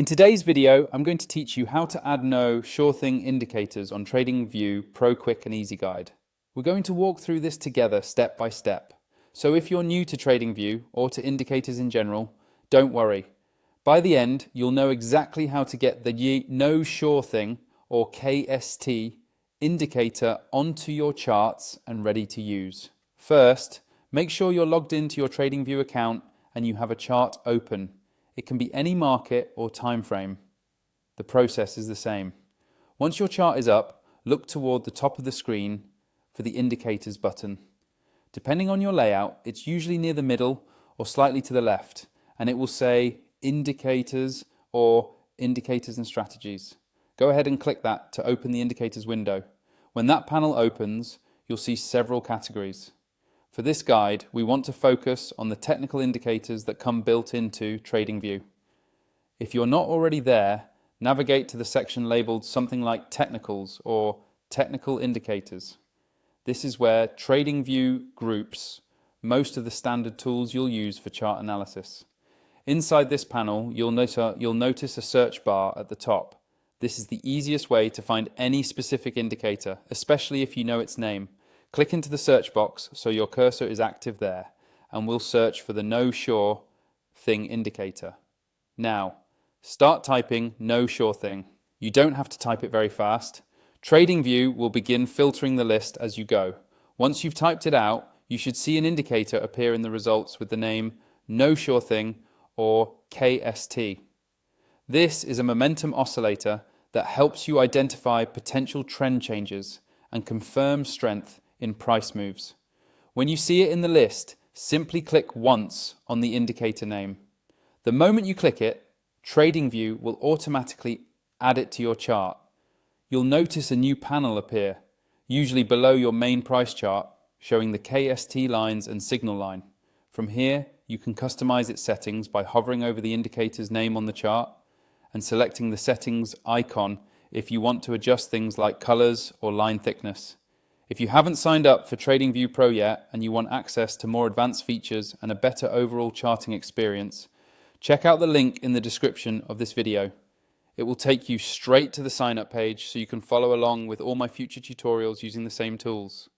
In today's video, I'm going to teach you how to add no sure thing indicators on TradingView Pro Quick and Easy Guide. We're going to walk through this together step by step. So if you're new to TradingView or to indicators in general, don't worry. By the end, you'll know exactly how to get the no sure thing or KST indicator onto your charts and ready to use. First, make sure you're logged into your TradingView account and you have a chart open. It can be any market or time frame. The process is the same. Once your chart is up, look toward the top of the screen for the indicators button. Depending on your layout, it's usually near the middle or slightly to the left, and it will say indicators or indicators and strategies. Go ahead and click that to open the indicators window. When that panel opens, you'll see several categories. For this guide, we want to focus on the technical indicators that come built into TradingView. If you're not already there, navigate to the section labeled something like Technicals or Technical Indicators. This is where TradingView groups most of the standard tools you'll use for chart analysis. Inside this panel, you'll notice a search bar at the top. This is the easiest way to find any specific indicator, especially if you know its name. Click into the search box so your cursor is active there, and we'll search for the no sure thing indicator. Now, start typing no sure thing. You don't have to type it very fast. TradingView will begin filtering the list as you go. Once you've typed it out, you should see an indicator appear in the results with the name no sure thing or KST. This is a momentum oscillator that helps you identify potential trend changes and confirm strength in price moves. When you see it in the list, simply click once on the indicator name. The moment you click it, TradingView will automatically add it to your chart. You'll notice a new panel appear, usually below your main price chart, showing the KST lines and signal line. From here, you can customize its settings by hovering over the indicator's name on the chart and selecting the settings icon if you want to adjust things like colors or line thickness. If you haven't signed up for TradingView Pro yet and you want access to more advanced features and a better overall charting experience, check out the link in the description of this video. It will take you straight to the sign up page so you can follow along with all my future tutorials using the same tools.